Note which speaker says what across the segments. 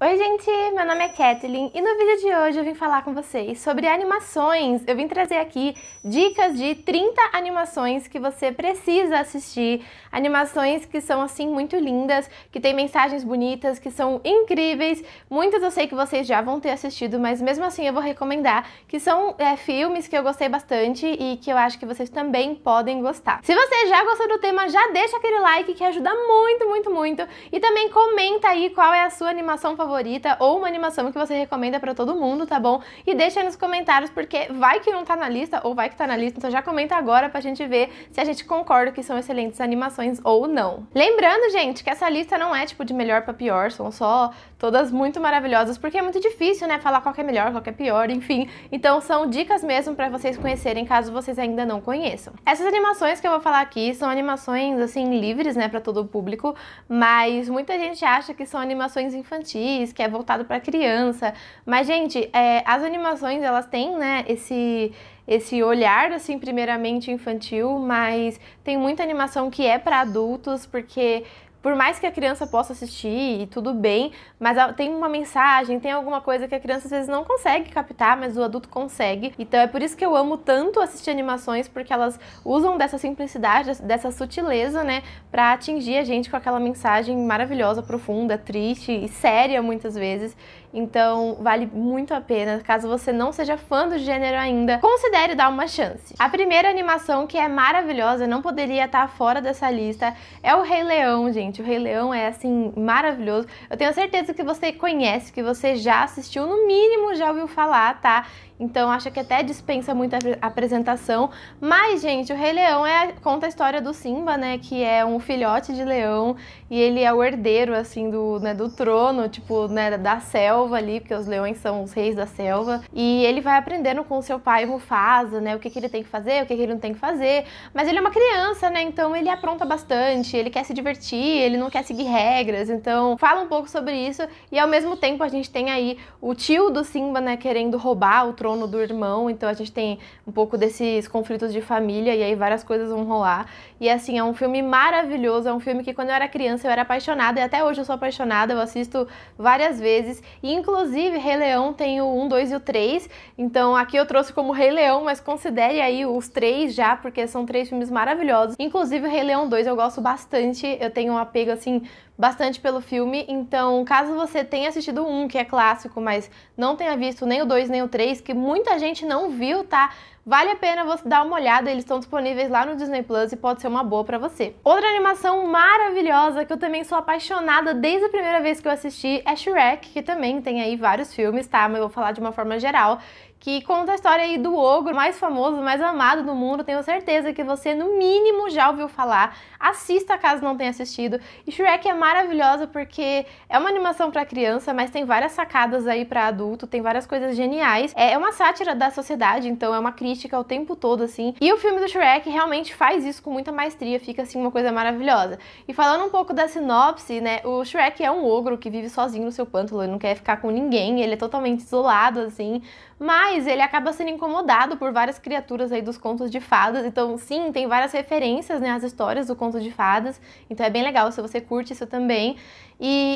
Speaker 1: Oi gente, meu nome é Kathleen e no vídeo de hoje eu vim falar com vocês sobre animações. Eu vim trazer aqui dicas de 30 animações que você precisa assistir, animações que são assim muito lindas, que tem mensagens bonitas, que são incríveis. Muitas eu sei que vocês já vão ter assistido, mas mesmo assim eu vou recomendar, que são filmes que eu gostei bastante e que eu acho que vocês também podem gostar. Se você já gostou do tema, já deixa aquele like que ajuda muito e também comenta aí qual é a sua animação favorita ou uma animação que você recomenda pra todo mundo, tá bom? E deixa aí nos comentários, porque vai que não tá na lista ou vai que tá na lista, então já comenta agora pra gente ver se a gente concorda que são excelentes animações ou não. Lembrando, gente, que essa lista não é tipo de melhor pra pior, são só todas muito maravilhosas, porque é muito difícil, né, falar qual que é melhor, qual que é pior, enfim. Então são dicas mesmo pra vocês conhecerem, caso vocês ainda não conheçam. Essas animações que eu vou falar aqui são animações, assim, livres, né, pra todo o público, mas muita gente acha que são animações infantis, que é voltado para criança, mas gente, as animações elas têm, né, esse olhar assim primeiramente infantil, mas tem muita animação que é para adultos, porque por mais que a criança possa assistir e tudo bem, mas tem uma mensagem, tem alguma coisa que a criança às vezes não consegue captar, mas o adulto consegue. Então é por isso que eu amo tanto assistir animações, porque elas usam dessa simplicidade, dessa sutileza, né, pra atingir a gente com aquela mensagem maravilhosa, profunda, triste e séria muitas vezes. Então vale muito a pena. Caso você não seja fã do gênero ainda, considere dar uma chance. A primeira animação que é maravilhosa, não poderia estar fora dessa lista, é o Rei Leão, gente. O Rei Leão é, assim, maravilhoso. Eu tenho certeza que você conhece, que você já assistiu, no mínimo já ouviu falar, tá? Então acho que até dispensa muita apresentação. Mas, gente, o Rei Leão conta a história do Simba, né? Que é um filhote de leão e ele é o herdeiro, assim, do trono, tipo, né, da selva ali, porque os leões são os reis da selva. E ele vai aprendendo com o seu pai Mufasa, né? O que ele tem que fazer, o que ele não tem que fazer. Mas ele é uma criança, né? Então ele apronta bastante, ele quer se divertir, ele não quer seguir regras. Então fala um pouco sobre isso. E ao mesmo tempo a gente tem aí o tio do Simba, né? Querendo roubar o trono do irmão, então a gente tem um pouco desses conflitos de família e aí várias coisas vão rolar. E assim, é um filme maravilhoso, é um filme que quando eu era criança eu era apaixonada e até hoje eu sou apaixonada, eu assisto várias vezes. E inclusive Rei Leão tem o 1, 2 e o 3, então aqui eu trouxe como Rei Leão, mas considere aí os 3 já, porque são 3 filmes maravilhosos. Inclusive o Rei Leão 2 eu gosto bastante, eu tenho um apego assim bastante pelo filme, então caso você tenha assistido um, que é clássico, mas não tenha visto nem o 2 nem o 3, que muita gente não viu, tá? Vale a pena você dar uma olhada, eles estão disponíveis lá no Disney Plus e pode ser uma boa pra você. Outra animação maravilhosa, que eu também sou apaixonada desde a primeira vez que eu assisti, é Shrek, que também tem aí vários filmes, tá? Mas eu vou falar de uma forma geral, que conta a história aí do ogro mais famoso, mais amado do mundo. Tenho certeza que você, no mínimo, já ouviu falar. Assista caso não tenha assistido. E Shrek é maravilhosa porque é uma animação para criança, mas tem várias sacadas aí para adulto, tem várias coisas geniais. É uma sátira da sociedade, então é uma crítica o tempo todo, assim. E o filme do Shrek realmente faz isso com muita maestria, fica, assim, uma coisa maravilhosa. E falando um pouco da sinopse, né, o Shrek é um ogro que vive sozinho no seu pântano, ele não quer ficar com ninguém, ele é totalmente isolado, assim, mas ele acaba sendo incomodado por várias criaturas aí dos contos de fadas. Então sim, tem várias referências, né, às histórias do conto de fadas, então é bem legal se você curte isso também.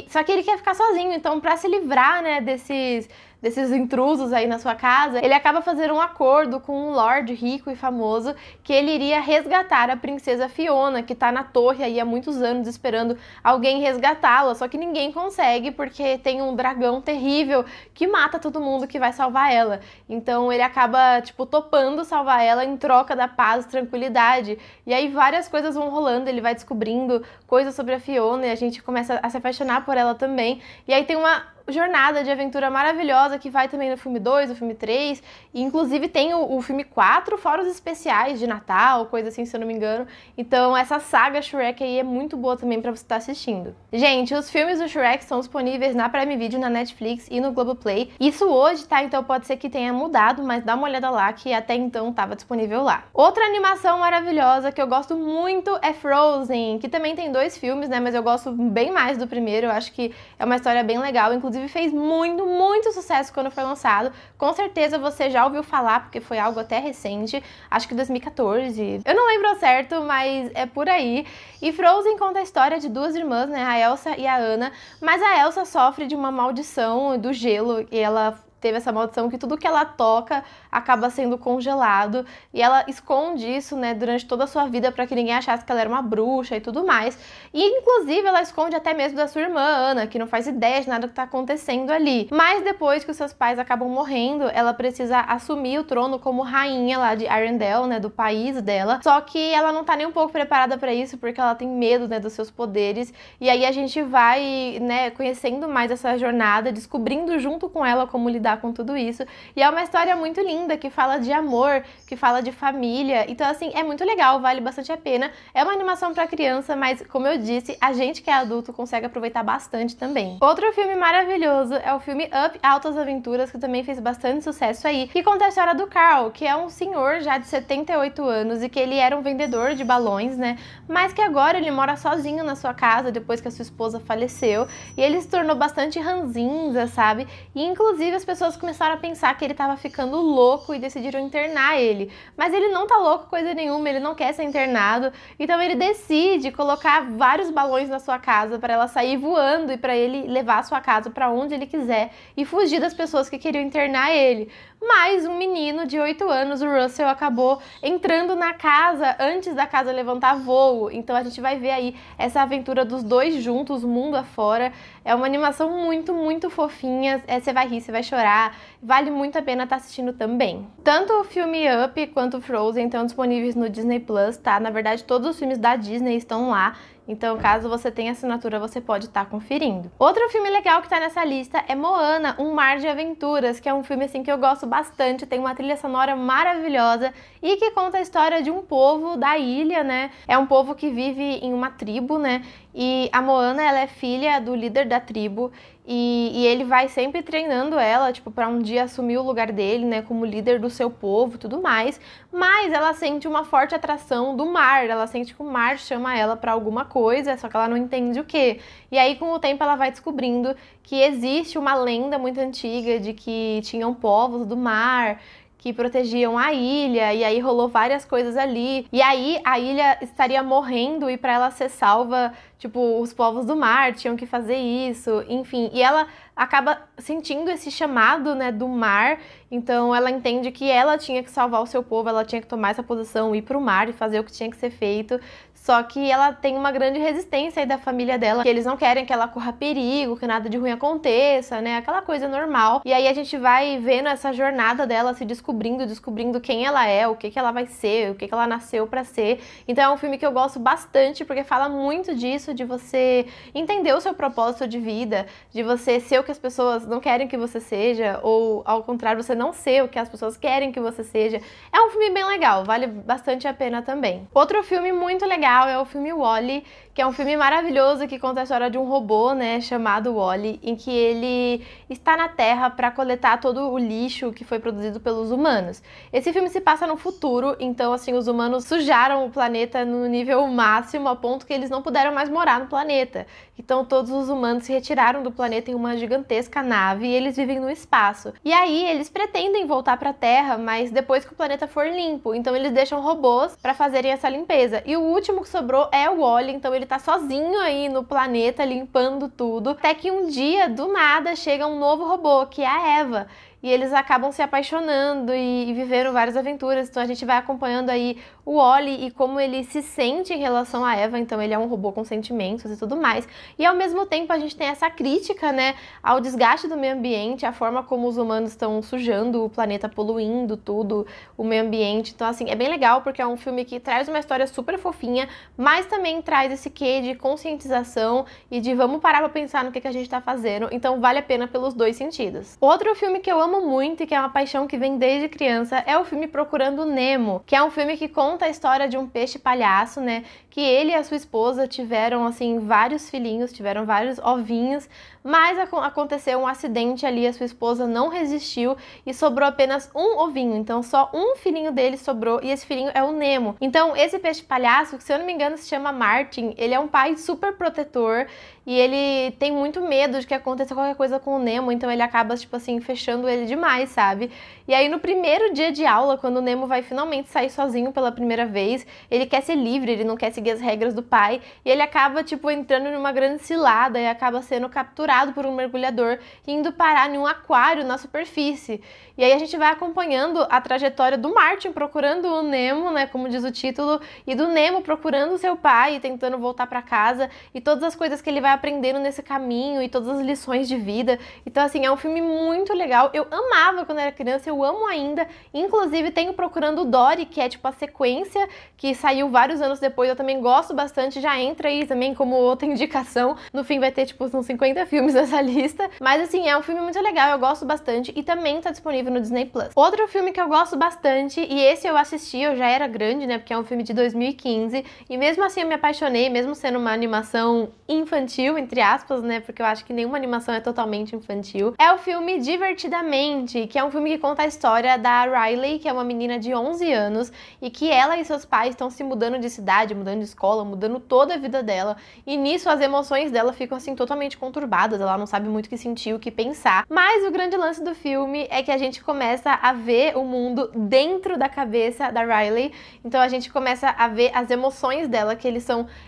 Speaker 1: Só que ele quer ficar sozinho, então pra se livrar, né, desses intrusos aí na sua casa, ele acaba fazendo um acordo com um lord rico e famoso que ele iria resgatar a princesa Fiona, que tá na torre aí há muitos anos esperando alguém resgatá-la, só que ninguém consegue porque tem um dragão terrível que mata todo mundo que vai salvar ela. Então ele acaba, tipo, topando salvar ela em troca da paz e tranquilidade. E aí várias coisas vão rolando, ele vai descobrindo coisas sobre a Fiona e a gente começa a se apaixonar por ela também. E aí tem uma jornada de aventura maravilhosa que vai também no filme 2, no filme 3, e inclusive tem o filme 4, fora os especiais de Natal, coisa assim, se eu não me engano. Então essa saga Shrek aí é muito boa também pra você estar assistindo. Gente, os filmes do Shrek estão disponíveis na Prime Video, na Netflix e no Globoplay. Isso hoje, tá? Então pode ser que tenha mudado, mas dá uma olhada lá, que até então estava disponível lá. Outra animação maravilhosa que eu gosto muito é Frozen, que também tem 2 filmes, né? Mas eu gosto bem mais do primeiro, eu acho que é uma história bem legal. Inclusive inclusive fez muito sucesso quando foi lançado. Com certeza você já ouviu falar, porque foi algo até recente, acho que 2014. Eu não lembro ao certo, mas é por aí. E Frozen conta a história de duas irmãs, né, a Elsa e a Anna, mas a Elsa sofre de uma maldição do gelo e ela teve essa maldição que tudo que ela toca acaba sendo congelado, e ela esconde isso, né, durante toda a sua vida para que ninguém achasse que ela era uma bruxa e tudo mais. E inclusive ela esconde até mesmo da sua irmã Anna, que não faz ideia de nada que tá acontecendo ali. Mas depois que os seus pais acabam morrendo, ela precisa assumir o trono como rainha lá de Arendelle, né, do país dela. Só que ela não tá nem um pouco preparada para isso, porque ela tem medo, né, dos seus poderes. E aí a gente vai, né, conhecendo mais essa jornada, descobrindo junto com ela como lidar com tudo isso. E é uma história muito linda, que fala de amor, que fala de família. Então, assim, é muito legal, vale bastante a pena. É uma animação para criança, mas, como eu disse, a gente que é adulto consegue aproveitar bastante também. Outro filme maravilhoso é o filme Up, Altas Aventuras, que também fez bastante sucesso aí, que conta a história do Carl, que é um senhor já de 78 anos e que ele era um vendedor de balões, né? Mas que agora ele mora sozinho na sua casa depois que a sua esposa faleceu, e ele se tornou bastante ranzinza, sabe? E inclusive as pessoas começaram a pensar que ele tava ficando louco e decidiram internar ele. Mas ele não tá louco coisa nenhuma, ele não quer ser internado. Então ele decide colocar vários balões na sua casa para ela sair voando e para ele levar a sua casa para onde ele quiser e fugir das pessoas que queriam internar ele. Mas um menino de 8 anos, o Russell, acabou entrando na casa antes da casa levantar voo. Então a gente vai ver aí essa aventura dos dois juntos, mundo afora. É uma animação muito fofinha. Você vai rir, você vai chorar. Vale muito a pena estar assistindo também. Tanto o filme Up quanto o Frozen estão disponíveis no Disney Plus, tá? Na verdade, todos os filmes da Disney estão lá. Então, caso você tenha assinatura, você pode estar conferindo. Outro filme legal que tá nessa lista é Moana, Um Mar de Aventuras, que é um filme assim que eu gosto bastante, tem uma trilha sonora maravilhosa e que conta a história de um povo da ilha, né? É um povo que vive em uma tribo, né? E a Moana, ela é filha do líder da tribo e ele vai sempre treinando ela, tipo, pra um dia assumir o lugar dele, né, como líder do seu povo e tudo mais. Mas ela sente uma forte atração do mar, ela sente que o mar chama ela pra alguma coisa, só que ela não entende o quê. E aí, com o tempo, ela vai descobrindo que existe uma lenda muito antiga de que tinham povos do mar que protegiam a ilha, e aí rolou várias coisas ali. E aí a ilha estaria morrendo e para ela ser salva, tipo, os povos do mar tinham que fazer isso, enfim. E ela acaba sentindo esse chamado, né, do mar, então ela entende que ela tinha que salvar o seu povo, ela tinha que tomar essa posição, ir pro mar e fazer o que tinha que ser feito. Só que ela tem uma grande resistência aí da família dela, que eles não querem que ela corra perigo, que nada de ruim aconteça, né? Aquela coisa normal. E aí a gente vai vendo essa jornada dela se descobrindo quem ela é, o que ela vai ser, o que ela nasceu pra ser. Então é um filme que eu gosto bastante, porque fala muito disso, de você entender o seu propósito de vida, de você ser o que as pessoas não querem que você seja, ou ao contrário, você não ser o que as pessoas querem que você seja. É um filme bem legal, vale bastante a pena também. Outro filme muito legal é o filme Wall-E, que é um filme maravilhoso que conta a história de um robô, né, chamado Wall-E, em que ele está na Terra para coletar todo o lixo que foi produzido pelos humanos. Esse filme se passa no futuro, então assim, os humanos sujaram o planeta no nível máximo, a ponto que eles não puderam mais morar no planeta. Então todos os humanos se retiraram do planeta em uma gigantesca nave e eles vivem no espaço. E aí eles pretendem voltar para a Terra, mas depois que o planeta for limpo, então eles deixam robôs para fazerem essa limpeza. E o último que sobrou é o Wall-E, então ele tá sozinho aí no planeta limpando tudo, até que um dia, do nada, chega um novo robô, que é a Eva. E eles acabam se apaixonando e viveram várias aventuras. Então a gente vai acompanhando aí o Wall-E e como ele se sente em relação a Eva. Então ele é um robô com sentimentos e tudo mais. E ao mesmo tempo a gente tem essa crítica, né, ao desgaste do meio ambiente, a forma como os humanos estão sujando o planeta, poluindo tudo, o meio ambiente. Então assim, é bem legal porque é um filme que traz uma história super fofinha, mas também traz esse quê de conscientização e de vamos parar pra pensar no que a gente tá fazendo. Então vale a pena pelos dois sentidos. Outro filme que eu amo muito e que é uma paixão que vem desde criança é o filme Procurando Nemo, que é um filme que conta a história de um peixe palhaço, né, que ele e a sua esposa tiveram, assim, vários filhinhos, tiveram vários ovinhos, mas aconteceu um acidente ali, a sua esposa não resistiu e sobrou apenas um ovinho, então só um filhinho dele sobrou e esse filhinho é o Nemo. Então esse peixe palhaço, que se eu não me engano se chama Martin, ele é um pai super protetor e ele tem muito medo de que aconteça qualquer coisa com o Nemo, então ele acaba, tipo assim, fechando ele demais, sabe? E aí no primeiro dia de aula, quando o Nemo vai finalmente sair sozinho pela primeira vez, ele quer ser livre, ele não quer seguir as regras do pai, e ele acaba, tipo, entrando numa grande cilada e acaba sendo capturado por um mergulhador e indo parar em um aquário na superfície. E aí a gente vai acompanhando a trajetória do Martin procurando o Nemo, né, como diz o título, e do Nemo procurando o seu pai e tentando voltar para casa, e todas as coisas que ele vai aprendendo nesse caminho e todas as lições de vida. Então, assim, é um filme muito legal. Eu amava quando era criança, eu amo ainda. Inclusive, tenho Procurando Dory, que é tipo a sequência que saiu vários anos depois. Eu também gosto bastante, já entra aí também como outra indicação. No fim vai ter tipo uns 50 filmes nessa lista. Mas assim, é um filme muito legal, eu gosto bastante e também tá disponível no Disney Plus. Outro filme que eu gosto bastante, e esse eu assisti, eu já era grande, né, porque é um filme de 2015, e mesmo assim eu me apaixonei, mesmo sendo uma animação infantil, entre aspas, né, porque eu acho que nenhuma animação é totalmente infantil. É o filme Divertidamente, que é um filme que conta a história da Riley, que é uma menina de 11 anos, e que ela e seus pais estão se mudando de cidade, mudando de escola, mudando toda a vida dela, e nisso as emoções dela ficam assim totalmente conturbadas, ela não sabe muito o que sentir, o que pensar. Mas o grande lance do filme é que a gente começa a ver o mundo dentro da cabeça da Riley, então a gente começa a ver as emoções dela, que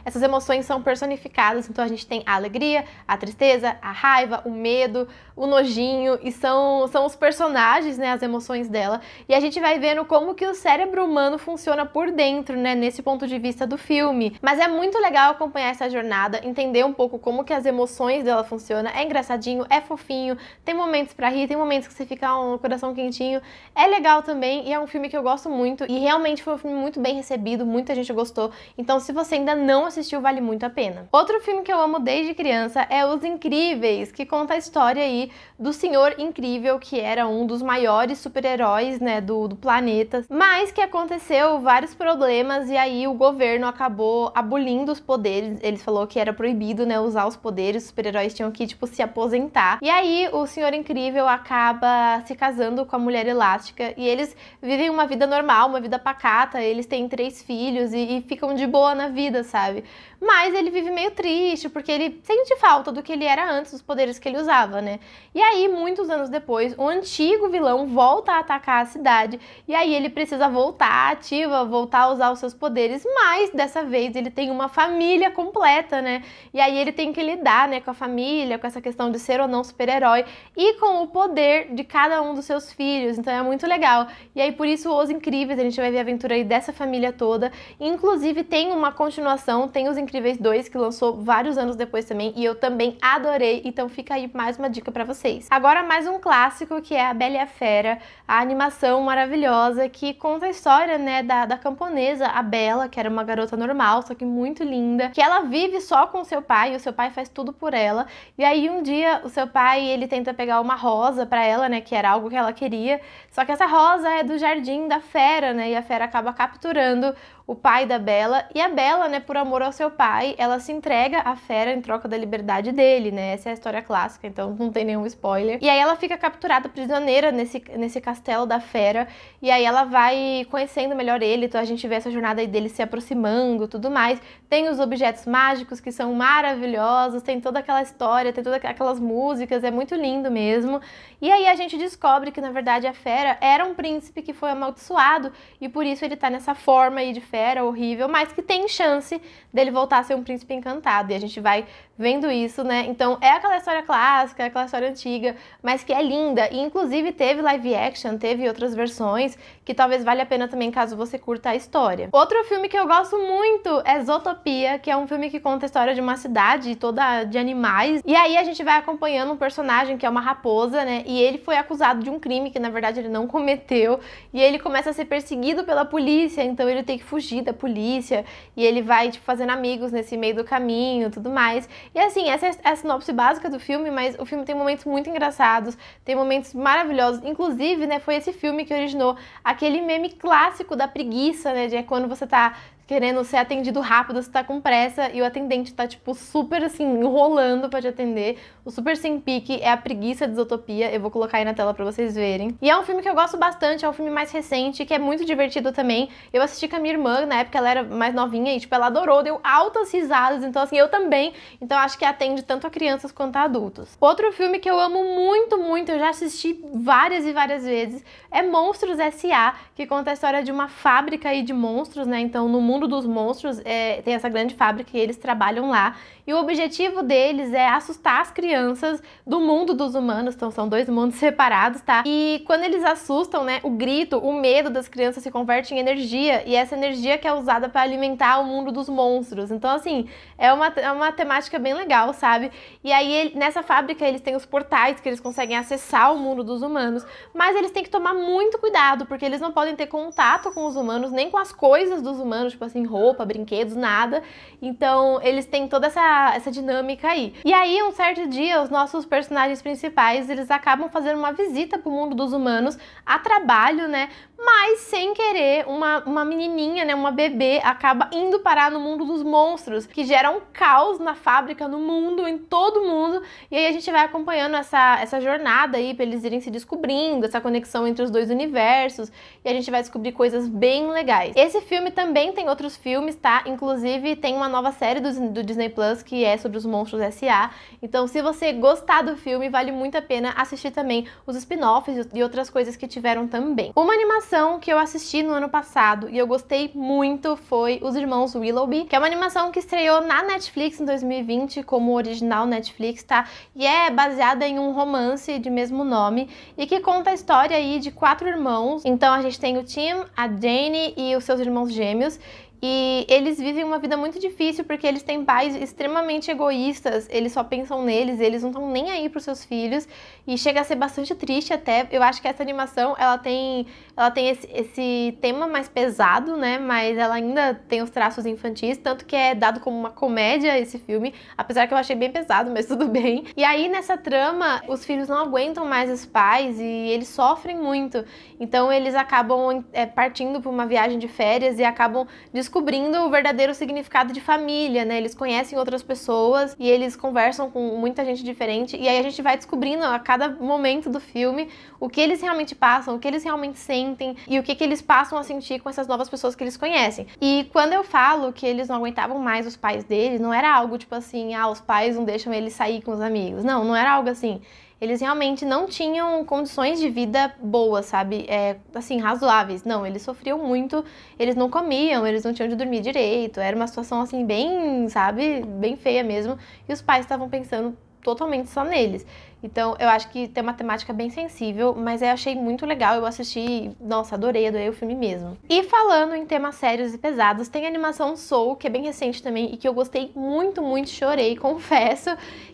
Speaker 1: essas emoções são personificadas, então a gente tem a alegria, a tristeza, a raiva, o medo, o nojinho, e são os personagens, né, as emoções dela, e a gente vai vendo como que o cérebro humano funciona por dentro, né, nesse ponto de vista do filme. Mas é muito legal acompanhar essa jornada, entender um pouco como que as emoções dela funcionam. É engraçadinho, é fofinho, tem momentos pra rir, tem momentos que você fica um coração quentinho, é legal também, e é um filme que eu gosto muito, e realmente foi um filme muito bem recebido, muita gente gostou, então se você ainda não assistiu, vale muito a pena. Outro filme que eu amo desde criança é Os Incríveis, que conta a história aí do Senhor Incrível, que era um dos maiores super-heróis, né, do planeta, mas que aconteceu vários problemas e aí o governo acabou abolindo os poderes. Eles falou que era proibido, né, usar os poderes, os super-heróis tinham que, tipo, se aposentar. E aí o Senhor Incrível acaba se casando com a Mulher Elástica e eles vivem uma vida normal, uma vida pacata, eles têm 3 filhos e ficam de boa na vida, sabe? Mas ele vive meio triste, porque ele sente falta do que ele era antes, dos poderes que ele usava, né? E aí, muitos anos depois, o antigo vilão volta a atacar a cidade, e aí ele precisa voltar ativa, voltar a usar os seus poderes, mas dessa vez ele tem uma família completa, né? E aí ele tem que lidar, né, com a família, com essa questão de ser ou não super-herói, e com o poder de cada um dos seus filhos, então é muito legal. E aí, por isso, Os Incríveis, a gente vai ver a aventura aí dessa família toda, inclusive tem uma continuação, tem Os Incríveis 2, que lançou vários anos depois também, e eu também adorei, então fica aí mais uma dica pra vocês. Agora mais um clássico, que é A Bela e a Fera, a animação maravilhosa que conta a história, né, da camponesa, a Bela, que era uma garota normal, só que muito linda, que ela vive só com o seu pai, e o seu pai faz tudo por ela, e aí um dia o seu pai, ele tenta pegar uma rosa pra ela, né, que era algo que ela queria, só que essa rosa é do jardim da Fera, né, e a Fera acaba capturando o pai da Bela, e a Bela, né, por amor ao seu pai, ela se entrega à Fera em troca da liberdade dele, né, essa é a história clássica, então não tem nenhum spoiler. E aí ela fica capturada, prisioneira nesse castelo da Fera, e aí ela vai conhecendo melhor ele, então a gente vê essa jornada aí dele se aproximando, tudo mais. Tem os objetos mágicos que são maravilhosos, tem toda aquela história, tem todas aquelas músicas, é muito lindo mesmo. E aí a gente descobre que, na verdade, a Fera era um príncipe que foi amaldiçoado, e por isso ele tá nessa forma aí de Fera horrível, mas que tem chance dele voltar a ser um príncipe encantado, e a gente vai vendo isso, né? Então é aquela história clássica, é aquela história antiga, mas que é linda, e inclusive teve live action, teve outras versões, que talvez valha a pena também caso você curta a história. Outro filme que eu gosto muito é Zootopia, que é um filme que conta a história de uma cidade toda de animais, e aí a gente vai acompanhando um personagem que é uma raposa, né? E ele foi acusado de um crime que na verdade ele não cometeu, e ele começa a ser perseguido pela polícia, então ele tem que fugir da polícia, e ele vai, tipo, fazendo amigos nesse meio do caminho e tudo mais. E assim, essa é a sinopse básica do filme, mas o filme tem momentos muito engraçados, tem momentos maravilhosos, inclusive, né, foi esse filme que originou aquele meme clássico da preguiça, né, de quando você tá querendo ser atendido rápido, você tá com pressa e o atendente tá, tipo, super, assim, enrolando pra te atender. O Super Sem Pique é a preguiça de Zootopia, eu vou colocar aí na tela pra vocês verem. E é um filme que eu gosto bastante, é um filme mais recente, que é muito divertido também. Eu assisti com a minha irmã, na época ela era mais novinha e, tipo, ela adorou, deu altas risadas, então, assim, eu também. Então, acho que atende tanto a crianças quanto a adultos. Outro filme que eu amo muito, muito, eu já assisti várias e várias vezes, é Monstros S.A., que conta a história de uma fábrica aí de monstros, né? Então, no mundo dos monstros, tem essa grande fábrica e eles trabalham lá. E o objetivo deles é assustar as crianças do mundo dos humanos, então são dois mundos separados, tá? E quando eles assustam, né, o grito, o medo das crianças se converte em energia, e essa energia que é usada para alimentar o mundo dos monstros. Então, assim, é uma temática bem legal, sabe? E aí, nessa fábrica, eles têm os portais que eles conseguem acessar o mundo dos humanos, mas eles têm que tomar muito cuidado, porque eles não podem ter contato com os humanos, nem com as coisas dos humanos, tipo assim, roupa, brinquedos, nada. Então, eles têm toda essa dinâmica aí. E aí, um certo dia, os nossos personagens principais, eles acabam fazendo uma visita pro mundo dos humanos a trabalho, né? Mas, sem querer, uma menininha, né, uma bebê, acaba indo parar no mundo dos monstros, que gera um caos na fábrica, no mundo, em todo mundo. E aí a gente vai acompanhando essa jornada aí, pra eles irem se descobrindo, essa conexão entre os dois universos, e a gente vai descobrir coisas bem legais. Esse filme também tem outros filmes, tá? Inclusive, tem uma nova série do Disney Plus, que é sobre os Monstros S.A. Então, se você gostar do filme, vale muito a pena assistir também os spin-offs e outras coisas que tiveram também. Uma animação que eu assisti no ano passado e eu gostei muito foi Os Irmãos Willoughby, que é uma animação que estreou na Netflix em 2020 como original Netflix, tá? E é baseada em um romance de mesmo nome e que conta a história aí de 4 irmãos. Então a gente tem o Tim, a Jane e os seus irmãos gêmeos. E eles vivem uma vida muito difícil porque eles têm pais extremamente egoístas, eles só pensam neles, eles não estão nem aí pros seus filhos e chega a ser bastante triste até. Eu acho que essa animação, ela tem esse tema mais pesado, né, mas ela ainda tem os traços infantis, tanto que é dado como uma comédia esse filme, apesar que eu achei bem pesado, mas tudo bem. E aí nessa trama, os filhos não aguentam mais os pais e eles sofrem muito, então eles acabam partindo para uma viagem de férias e acabam descobrindo o verdadeiro significado de família, né? Eles conhecem outras pessoas e eles conversam com muita gente diferente e aí a gente vai descobrindo a cada momento do filme o que eles realmente passam, o que eles realmente sentem e o que eles passam a sentir com essas novas pessoas que eles conhecem. E quando eu falo que eles não aguentavam mais os pais deles, não era algo tipo assim, os pais não deixam eles sair com os amigos. Não, não era algo assim. Eles realmente não tinham condições de vida boas, sabe? Assim, razoáveis. Não, eles sofriam muito, eles não comiam, eles não tinham de dormir direito. Era uma situação, assim, bem, sabe? Bem feia mesmo. E os pais estavam pensando totalmente só neles. Então, eu acho que tem uma temática bem sensível, mas eu achei muito legal, eu assisti, nossa, adorei o filme mesmo. E falando em temas sérios e pesados, tem a animação Soul, que é bem recente também, e que eu gostei muito, muito, chorei, confesso,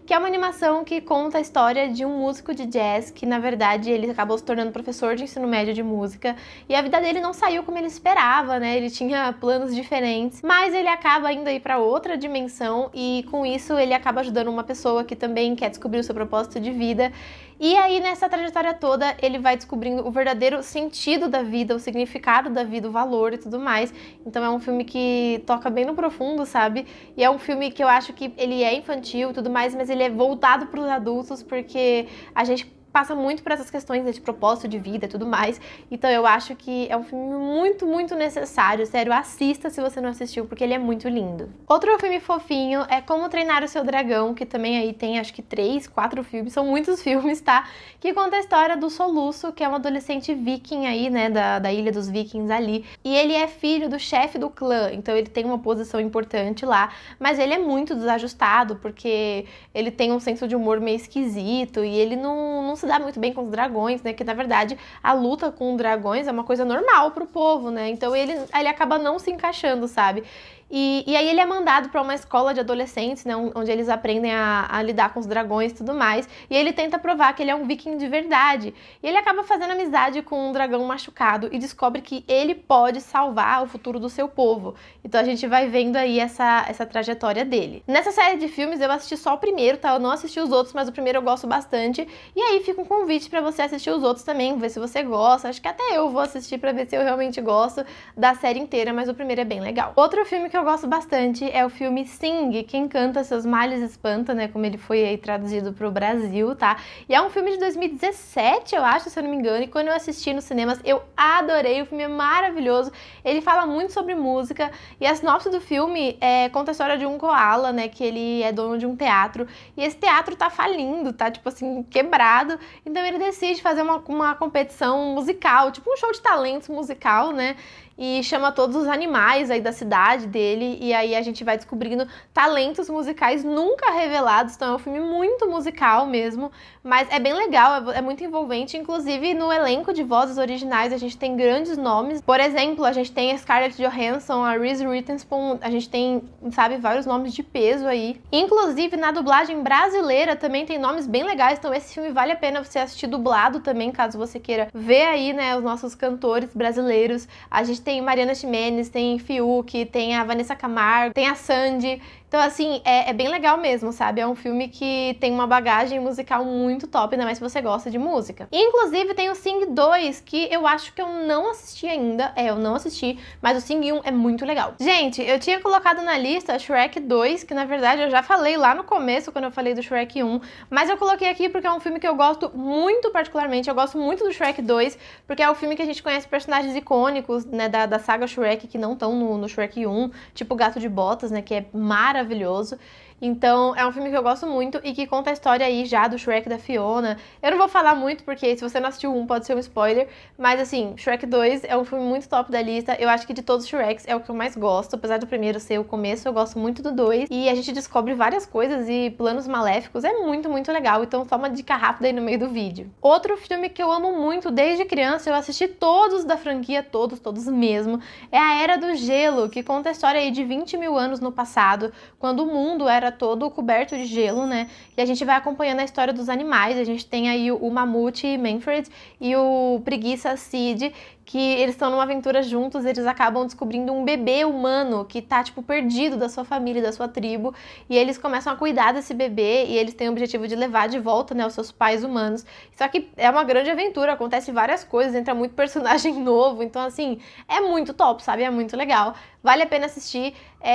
Speaker 1: que é uma animação que conta a história de um músico de jazz, que na verdade ele acabou se tornando professor de ensino médio de música, e a vida dele não saiu como ele esperava, né, ele tinha planos diferentes, mas ele acaba indo aí pra outra dimensão, e com isso ele acaba ajudando uma pessoa que também quer descobrir o seu propósito de vida. E aí, nessa trajetória toda, ele vai descobrindo o verdadeiro sentido da vida, o significado da vida, o valor e tudo mais. Então é um filme que toca bem no profundo, sabe? E é um filme que eu acho que ele é infantil e tudo mais, mas ele é voltado para os adultos, porque a gente passa muito por essas questões de propósito de vida e tudo mais. Então eu acho que é um filme muito, muito necessário. Sério, assista se você não assistiu, porque ele é muito lindo. Outro filme fofinho é Como Treinar o Seu Dragão, que também aí tem acho que 3, 4 filmes, são muitos filmes, tá? Que conta a história do Soluço, que é um adolescente viking aí, né, da Ilha dos Vikings ali. E ele é filho do chefe do clã, então ele tem uma posição importante lá, mas ele é muito desajustado, porque ele tem um senso de humor meio esquisito e ele não se dá muito bem com os dragões, né? Que na verdade a luta com dragões é uma coisa normal pro povo, né? Então ele acaba não se encaixando, sabe? E aí ele é mandado para uma escola de adolescentes, né, onde eles aprendem a lidar com os dragões e tudo mais. E ele tenta provar que ele é um viking de verdade. E ele acaba fazendo amizade com um dragão machucado e descobre que ele pode salvar o futuro do seu povo. Então a gente vai vendo aí essa trajetória dele. Nessa série de filmes eu assisti só o primeiro, tá? Eu não assisti os outros, mas o primeiro eu gosto bastante. E aí fica um convite para você assistir os outros também, ver se você gosta. Acho que até eu vou assistir para ver se eu realmente gosto da série inteira, mas o primeiro é bem legal. Outro filme que eu gosto bastante é o filme Sing, Quem Canta Seus Males Espanta, né, como ele foi aí traduzido pro Brasil, tá? E é um filme de 2017, eu acho, se eu não me engano, e quando eu assisti nos cinemas, eu adorei, o filme é maravilhoso, ele fala muito sobre música, e a sinopse do filme conta a história de um koala, né, que ele é dono de um teatro, e esse teatro tá falindo, tá, tipo assim, quebrado, então ele decide fazer uma competição musical, tipo um show de talentos musical, né, e chama todos os animais aí da cidade dele, e aí a gente vai descobrindo talentos musicais nunca revelados, então é um filme muito musical mesmo, mas é bem legal, é muito envolvente, inclusive no elenco de vozes originais a gente tem grandes nomes, por exemplo, a gente tem a Scarlett Johansson, a Reese Witherspoon, a gente tem, sabe, vários nomes de peso aí, inclusive na dublagem brasileira também tem nomes bem legais, então esse filme vale a pena você assistir dublado também, caso você queira ver aí, né, os nossos cantores brasileiros. A gente tem Mariana Ximenes, tem Fiuk, tem a Vanessa Camargo, tem a Sandy. Então, assim, é bem legal mesmo, sabe? É um filme que tem uma bagagem musical muito top, ainda mais se você gosta de música. Inclusive, tem o Sing 2, que eu acho que eu não assisti ainda. Eu não assisti, mas o Sing 1 é muito legal. Gente, eu tinha colocado na lista Shrek 2, que na verdade eu já falei lá no começo, quando eu falei do Shrek 1, mas eu coloquei aqui porque é um filme que eu gosto muito particularmente. Eu gosto muito do Shrek 2, porque é o filme que a gente conhece personagens icônicos, né, da saga Shrek, que não estão no Shrek 1, tipo o Gato de Botas, né, que é maravilhoso. Então, é um filme que eu gosto muito e que conta a história aí já do Shrek da Fiona. Eu não vou falar muito, porque se você não assistiu um, pode ser um spoiler. Mas, assim, Shrek 2 é um filme muito top da lista. Eu acho que de todos os Shreks é o que eu mais gosto. Apesar do primeiro ser o começo, eu gosto muito do 2. E a gente descobre várias coisas e planos maléficos. É muito, muito legal. Então, só uma dica rápida aí no meio do vídeo. Outro filme que eu amo muito desde criança, eu assisti todos da franquia, todos mesmo, é A Era do Gelo, que conta a história aí de 20 mil anos no passado, quando o mundo era todo coberto de gelo, né? E a gente vai acompanhando a história dos animais. A gente tem aí o mamute Manfred e o preguiça Sid, que eles estão numa aventura juntos, eles acabam descobrindo um bebê humano que tá, tipo, perdido da sua família, da sua tribo, e eles começam a cuidar desse bebê, e eles têm o objetivo de levar de volta, né, os seus pais humanos. Só que é uma grande aventura, acontece várias coisas, entra muito personagem novo, então, assim, é muito top, sabe? É muito legal. Vale a pena assistir.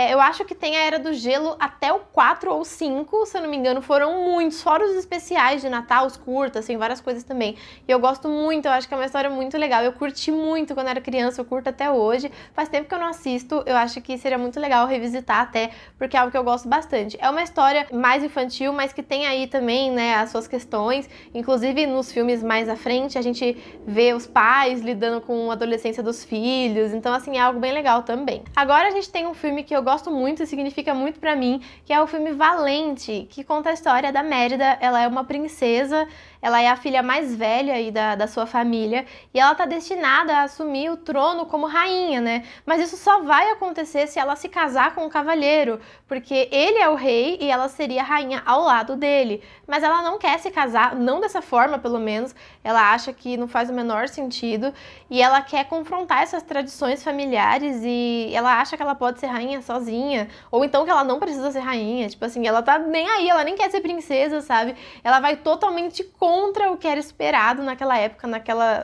Speaker 1: Eu acho que tem a Era do Gelo até o 4 ou 5, se eu não me engano, foram muitos, fora os especiais de Natal, os curtas, assim, várias coisas também. E eu gosto muito, eu acho que é uma história muito legal. Eu curti muito quando era criança, eu curto até hoje. Faz tempo que eu não assisto, eu acho que seria muito legal revisitar até, porque é algo que eu gosto bastante. É uma história mais infantil, mas que tem aí também, né, as suas questões. Inclusive, nos filmes mais à frente, a gente vê os pais lidando com a adolescência dos filhos. Então, assim, é algo bem legal também. Agora a gente tem um filme que eu gosto muito e significa muito pra mim, que é o filme Valente, que conta a história da Mérida. Ela é uma princesa, ela é a filha mais velha aí da sua família, e ela tá destinada a assumir o trono como rainha, né? Mas isso só vai acontecer se ela se casar com um cavalheiro, porque ele é o rei e ela seria a rainha ao lado dele. Mas ela não quer se casar, não dessa forma, pelo menos. Ela acha que não faz o menor sentido, e ela quer confrontar essas tradições familiares, e ela acha que ela pode ser rainha sozinha, ou então que ela não precisa ser rainha, tipo assim, ela tá nem aí, ela nem quer ser princesa, sabe? Ela vai totalmente contra o que era esperado naquela época,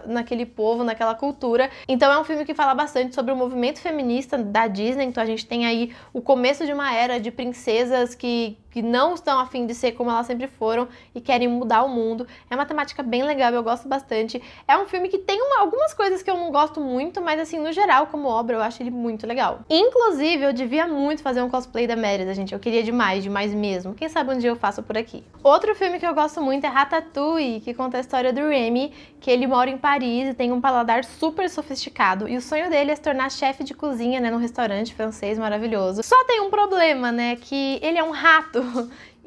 Speaker 1: naquele povo, naquela cultura. Então é um filme que fala bastante sobre o movimento feminista da Disney. Então a gente tem aí o começo de uma era de princesas que não estão a fim de ser como elas sempre foram e querem mudar o mundo. É uma temática bem legal, eu gosto bastante. É um filme que tem algumas coisas que eu não gosto muito, mas assim, no geral, como obra, eu acho ele muito legal. Inclusive, eu devia muito fazer um cosplay da Mérida, gente. Eu queria demais mesmo. Quem sabe um dia eu faço por aqui. Outro filme que eu gosto muito é Ratatouille, que conta a história do Remy, que ele mora em Paris e tem um paladar super sofisticado. E o sonho dele é se tornar chefe de cozinha, né, num restaurante francês maravilhoso. Só tem um problema, né, que ele é um rato.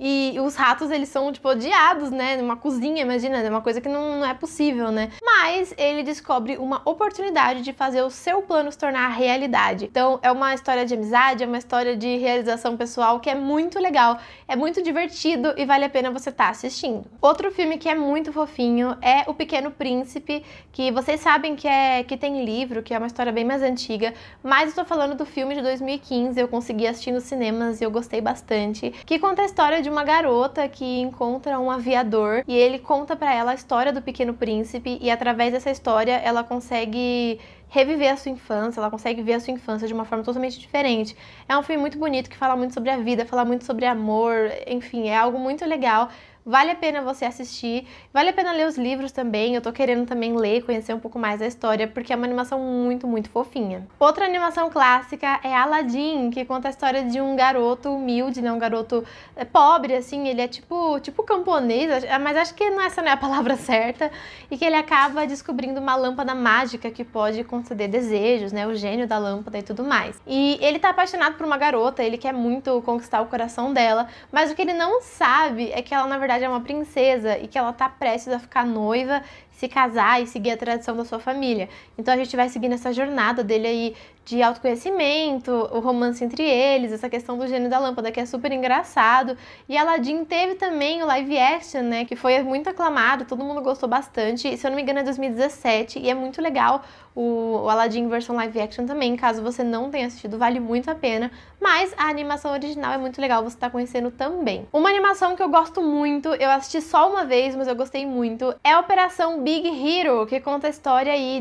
Speaker 1: e os ratos, eles são, tipo, odiados, né? Numa cozinha, imagina, é uma coisa que não é possível, né? Mas ele descobre uma oportunidade de fazer o seu plano se tornar realidade. Então, é uma história de amizade, é uma história de realização pessoal que é muito legal, é muito divertido e vale a pena você estar assistindo. Outro filme que é muito fofinho é O Pequeno Príncipe, que vocês sabem que tem livro, que é uma história bem mais antiga, mas eu tô falando do filme de 2015, eu consegui assistir nos cinemas e eu gostei bastante, que conta a história de uma garota que encontra um aviador e ele conta pra ela a história do Pequeno Príncipe e através dessa história ela consegue reviver a sua infância, ela consegue ver a sua infância de uma forma totalmente diferente. É um filme muito bonito que fala muito sobre a vida, fala muito sobre amor, enfim, é algo muito legal. Vale a pena você assistir, vale a pena ler os livros também, eu tô querendo também ler, conhecer um pouco mais da história, porque é uma animação muito, muito fofinha. Outra animação clássica é Aladdin, que conta a história de um garoto humilde, né, um garoto pobre, assim, ele é tipo camponês, mas acho que essa não é a palavra certa, e que ele acaba descobrindo uma lâmpada mágica que pode conceder desejos, né, o gênio da lâmpada e tudo mais. E ele tá apaixonado por uma garota, ele quer muito conquistar o coração dela, mas o que ele não sabe é que ela, na verdade, é uma princesa e que ela tá prestes a ficar noiva, se casar e seguir a tradição da sua família. Então a gente vai seguindo essa jornada dele aí de autoconhecimento, o romance entre eles, essa questão do gênio da lâmpada, que é super engraçado. E Aladdin teve também o live action, né, que foi muito aclamado, todo mundo gostou bastante. Se eu não me engano é 2017 e é muito legal o Aladdin versão live action também, caso você não tenha assistido, vale muito a pena. Mas a animação original é muito legal, você tá conhecendo também. Uma animação que eu gosto muito, eu assisti só uma vez, mas eu gostei muito, é a Operação Big Hero, que conta a história aí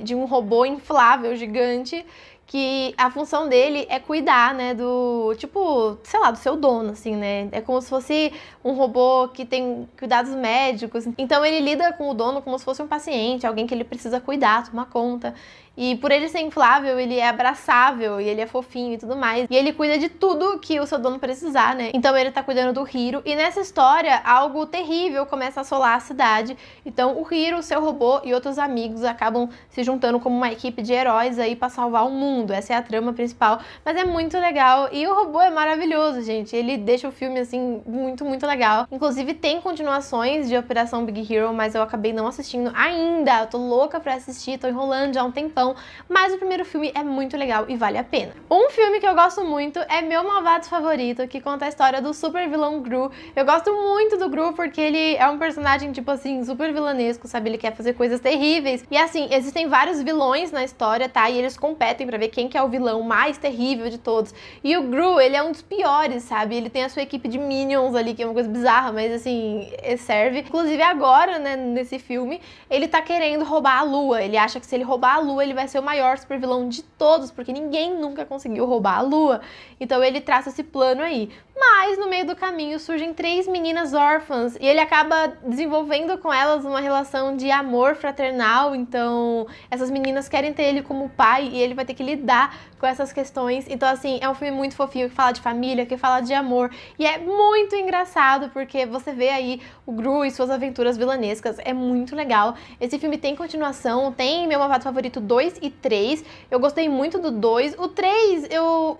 Speaker 1: de um robô inflável gigante, que a função dele é cuidar, né, do, tipo, sei lá, do seu dono, assim, né? É como se fosse um robô que tem cuidados médicos. Então ele lida com o dono como se fosse um paciente, alguém que ele precisa cuidar, tomar conta. E por ele ser inflável, ele é abraçável e ele é fofinho e tudo mais. E ele cuida de tudo que o seu dono precisar, né? Então ele tá cuidando do Hiro. E nessa história, algo terrível começa a assolar a cidade. Então o Hiro, o seu robô e outros amigos acabam se juntando como uma equipe de heróis aí pra salvar o mundo. Essa é a trama principal. Mas é muito legal. E o robô é maravilhoso, gente. Ele deixa o filme, assim, muito, muito legal. Inclusive tem continuações de Operação Big Hero, mas eu acabei não assistindo ainda. Eu tô louca pra assistir, tô enrolando já há um tempão. Mas o primeiro filme é muito legal e vale a pena. Um filme que eu gosto muito é Meu Malvado Favorito, que conta a história do super vilão Gru. Eu gosto muito do Gru porque ele é um personagem, tipo assim, super vilanesco, sabe? Ele quer fazer coisas terríveis. E assim, existem vários vilões na história, tá? E eles competem pra ver quem que é o vilão mais terrível de todos. E o Gru, ele é um dos piores, sabe? Ele tem a sua equipe de Minions ali, que é uma coisa bizarra, mas assim, serve. Inclusive agora, né, nesse filme, ele tá querendo roubar a Lua. Ele acha que se ele roubar a Lua, ele vai ser o maior super vilão de todos, porque ninguém nunca conseguiu roubar a Lua. Então ele traça esse plano aí. Mas no meio do caminho surgem 3 meninas órfãs e ele acaba desenvolvendo com elas uma relação de amor fraternal. Então essas meninas querem ter ele como pai e ele vai ter que lidar com essas questões. Então assim, é um filme muito fofinho que fala de família, que fala de amor e é muito engraçado porque você vê aí o Gru e suas aventuras vilanescas. É muito legal. Esse filme tem continuação, tem Meu Malvado Favorito 2 e 3. Eu gostei muito do 2. O 3, eu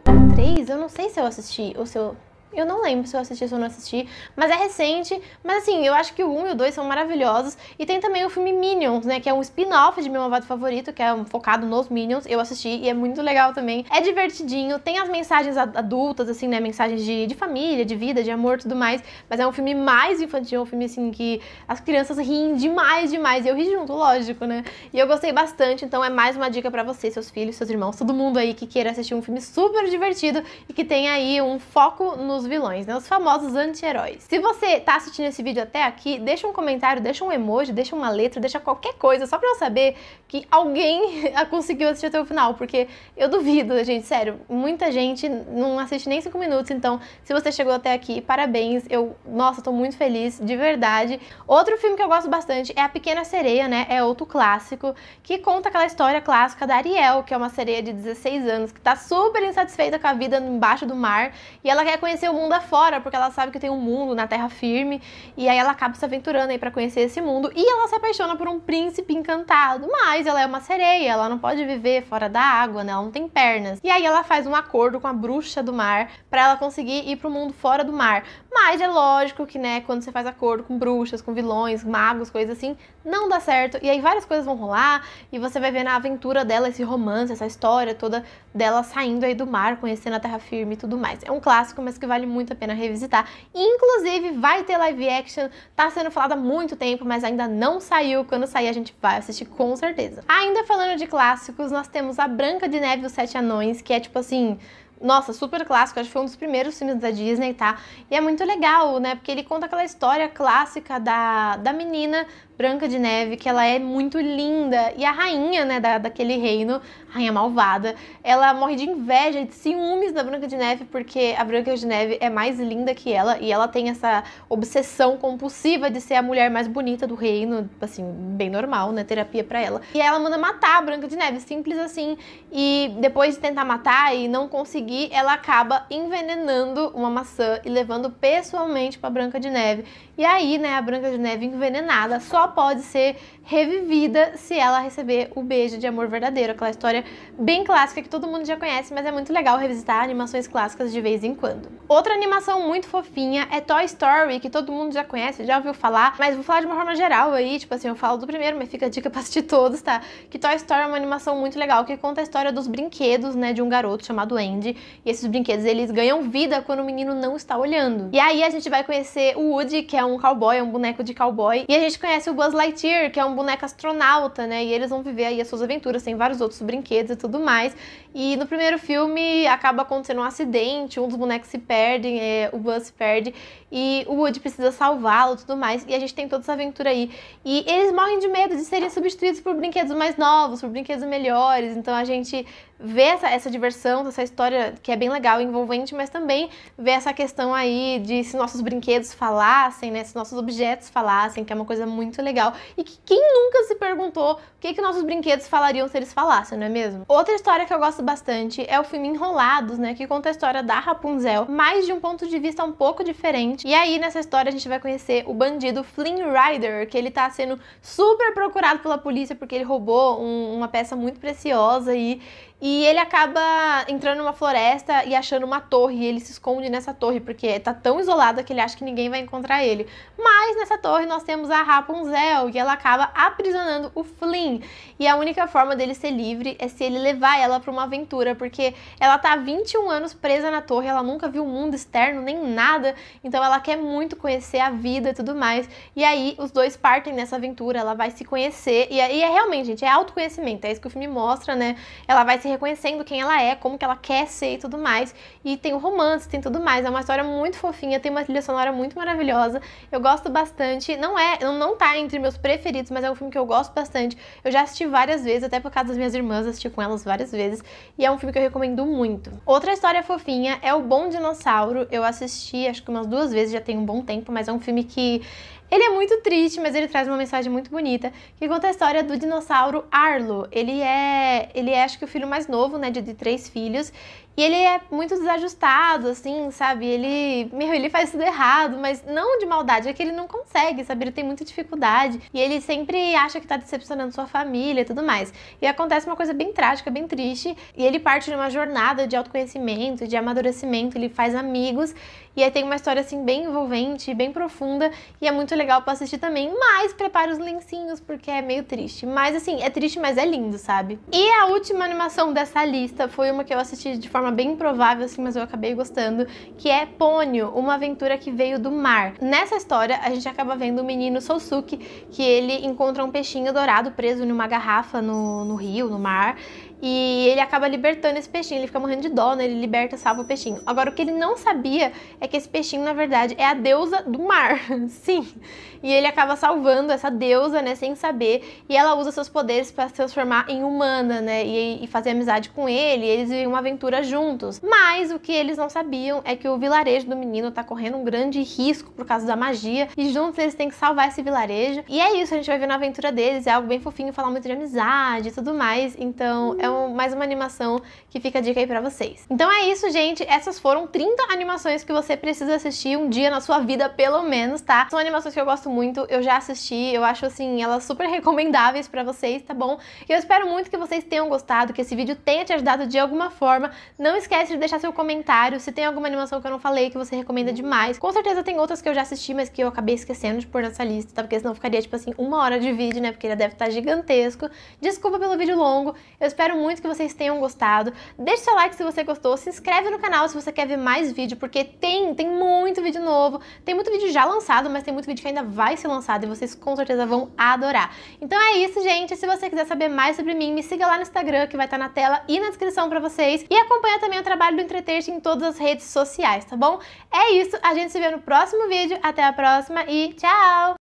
Speaker 1: não sei se eu assisti ou se eu não lembro se eu assisti ou se eu não assisti, mas é recente. Mas assim, eu acho que o 1 e o 2 são maravilhosos. E tem também o filme Minions, né, que é um spin-off de Meu Malvado Favorito, que é focado nos Minions. Eu assisti e é muito legal também. É divertidinho, tem as mensagens adultas, assim, né, mensagens de família, de vida, de amor e tudo mais. Mas é um filme mais infantil, um filme, assim, que as crianças riem demais, demais. E eu ri junto, lógico, né. E eu gostei bastante, então é mais uma dica pra você, seus filhos, seus irmãos, todo mundo aí que queira assistir um filme super divertido e que tenha aí um foco nos vilões, né? Os famosos anti-heróis. Se você tá assistindo esse vídeo até aqui, deixa um comentário, deixa um emoji, deixa uma letra, deixa qualquer coisa, só pra eu saber que alguém conseguiu assistir até o final, porque eu duvido, gente, sério, muita gente não assiste nem 5 minutos, então se você chegou até aqui, parabéns, nossa, tô muito feliz, de verdade. Outro filme que eu gosto bastante é A Pequena Sereia, né? É outro clássico, que conta aquela história clássica da Ariel, que é uma sereia de 16 anos, que tá super insatisfeita com a vida embaixo do mar, e ela quer conhecer o mundo afora, porque ela sabe que tem um mundo na terra firme, e aí ela acaba se aventurando aí pra conhecer esse mundo, e ela se apaixona por um príncipe encantado, mas ela é uma sereia, ela não pode viver fora da água, né, ela não tem pernas, e aí ela faz um acordo com a bruxa do mar, pra ela conseguir ir pro mundo fora do mar, Mas é lógico que, né, quando você faz acordo com bruxas, com vilões, magos, coisas assim, não dá certo. E aí várias coisas vão rolar e você vai ver na aventura dela esse romance, essa história toda dela saindo aí do mar, conhecendo a terra firme e tudo mais. É um clássico, mas que vale muito a pena revisitar. Inclusive, vai ter live action, tá sendo falado há muito tempo, mas ainda não saiu. Quando sair, a gente vai assistir com certeza. Ainda falando de clássicos, nós temos a Branca de Neve e os Sete Anões, que é tipo assim... Nossa, super clássico, acho que foi um dos primeiros filmes da Disney, tá? E é muito legal, né? Porque ele conta aquela história clássica da menina Branca de Neve, que ela é muito linda. E a rainha, né, daquele reino, a rainha malvada, ela morre de inveja e de ciúmes da Branca de Neve, porque a Branca de Neve é mais linda que ela, e ela tem essa obsessão compulsiva de ser a mulher mais bonita do reino, assim, bem normal, né? Terapia pra ela. E ela manda matar a Branca de Neve, simples assim. E depois de tentar matar e não conseguir, ela acaba envenenando uma maçã e levando pessoalmente pra Branca de Neve. E aí, né, a Branca de Neve envenenada só pode ser revivida se ela receber o beijo de amor verdadeiro. Aquela história bem clássica que todo mundo já conhece, mas é muito legal revisitar animações clássicas de vez em quando. Outra animação muito fofinha é Toy Story, que todo mundo já conhece, já ouviu falar, mas vou falar de uma forma geral aí, tipo assim, eu falo do primeiro, mas fica a dica pra assistir todos, tá? Que Toy Story é uma animação muito legal, que conta a história dos brinquedos, né, de um garoto chamado Andy, e esses brinquedos, eles ganham vida quando o menino não está olhando. E aí a gente vai conhecer o Woody, que é um cowboy, é um boneco de cowboy, e a gente conhece o Buzz Lightyear, que é um boneco astronauta, né, e eles vão viver aí as suas aventuras, tem vários outros brinquedos e tudo mais, e no primeiro filme acaba acontecendo um acidente, um dos bonecos se perde, o Buzz se perde, e o Woody precisa salvá-lo e tudo mais, e a gente tem toda essa aventura aí, e eles morrem de medo de serem substituídos por brinquedos mais novos, por brinquedos melhores, então a gente vê essa diversão, essa história que é bem legal e envolvente, mas também vê essa questão aí de se nossos brinquedos falassem, né, se nossos objetos falassem, que é uma coisa muito legal, e que quem nunca se perguntou o que nossos brinquedos falariam se eles falassem, não é mesmo? Outra história que eu gosto bastante é o filme Enrolados, né, que conta a história da Rapunzel, mas de um ponto de vista um pouco diferente, e aí nessa história a gente vai conhecer o bandido Flynn Rider, que ele tá sendo super procurado pela polícia porque ele roubou uma peça muito preciosa e ele acaba entrando numa floresta e achando uma torre, e ele se esconde nessa torre, porque tá tão isolado que ele acha que ninguém vai encontrar ele. Mas nessa torre nós temos a Rapunzel, e ela acaba aprisionando o Flynn. E a única forma dele ser livre é se ele levar ela pra uma aventura, porque ela tá há 21 anos presa na torre, ela nunca viu o mundo externo, nem nada, então ela quer muito conhecer a vida e tudo mais. E aí os dois partem nessa aventura, ela vai se conhecer, e é realmente, gente, é autoconhecimento, é isso que o filme mostra, né? Ela vai se reconhecendo quem ela é, como que ela quer ser e tudo mais. E tem o romance, tem tudo mais. É uma história muito fofinha, tem uma trilha sonora muito maravilhosa. Eu gosto bastante. Não tá entre meus preferidos, mas é um filme que eu gosto bastante. Eu já assisti várias vezes, até por causa das minhas irmãs, assisti com elas várias vezes. E é um filme que eu recomendo muito. Outra história fofinha é O Bom Dinossauro. Eu assisti, acho que umas 2 vezes, já tem um bom tempo, mas é um filme que... Ele é muito triste, mas ele traz uma mensagem muito bonita, que conta a história do dinossauro Arlo. Ele é acho que o filho mais novo, né, de 3 filhos, e ele é muito desajustado, assim, sabe? Ele faz tudo errado, mas não de maldade, é que ele não consegue, sabe? Ele tem muita dificuldade, e ele sempre acha que tá decepcionando sua família e tudo mais. E acontece uma coisa bem trágica, bem triste, e ele parte de uma jornada de autoconhecimento, de amadurecimento, ele faz amigos, e aí tem uma história, assim, bem envolvente, bem profunda, e é muito legal pra assistir também, mas prepare os lencinhos, porque é meio triste. Mas, assim, é triste, mas é lindo, sabe? E a última animação dessa lista foi uma que eu assisti de forma bem improvável, assim, mas eu acabei gostando, que é Ponyo, uma aventura que veio do mar. Nessa história, a gente acaba vendo o menino Sousuke, que ele encontra um peixinho dourado preso numa garrafa no rio, no mar, e ele acaba libertando esse peixinho, ele fica morrendo de dó, né? Ele liberta, salva o peixinho. Agora, o que ele não sabia é que esse peixinho, na verdade, é a deusa do mar. Sim. E ele acaba salvando essa deusa, né, sem saber, e ela usa seus poderes para se transformar em humana, né, e fazer amizade com ele, e eles vivem uma aventura juntos. Mas o que eles não sabiam é que o vilarejo do menino tá correndo um grande risco por causa da magia, e juntos eles têm que salvar esse vilarejo. E é isso, a gente vai ver na aventura deles, é algo bem fofinho, falar muito de amizade e tudo mais. Então, é Então, mais uma animação que fica a dica aí pra vocês. Então é isso, gente. Essas foram 30 animações que você precisa assistir um dia na sua vida, pelo menos, tá? São animações que eu gosto muito, eu já assisti, eu acho, assim, elas super recomendáveis pra vocês, tá bom? E eu espero muito que vocês tenham gostado, que esse vídeo tenha te ajudado de alguma forma. Não esquece de deixar seu comentário, se tem alguma animação que eu não falei, que você recomenda demais. Com certeza tem outras que eu já assisti, mas que eu acabei esquecendo de pôr nessa lista, tá? Porque senão ficaria, tipo assim, 1 hora de vídeo, né? Porque ele deve estar gigantesco. Desculpa pelo vídeo longo, eu espero muito que vocês tenham gostado. Deixe seu like se você gostou, se inscreve no canal se você quer ver mais vídeo, porque tem muito vídeo novo, tem muito vídeo já lançado, mas tem muito vídeo que ainda vai ser lançado e vocês com certeza vão adorar. Então é isso, gente. Se você quiser saber mais sobre mim, me siga lá no Instagram, que vai estar na tela e na descrição pra vocês. E acompanha também o trabalho do Entretexto em todas as redes sociais, tá bom? É isso, a gente se vê no próximo vídeo. Até a próxima e tchau!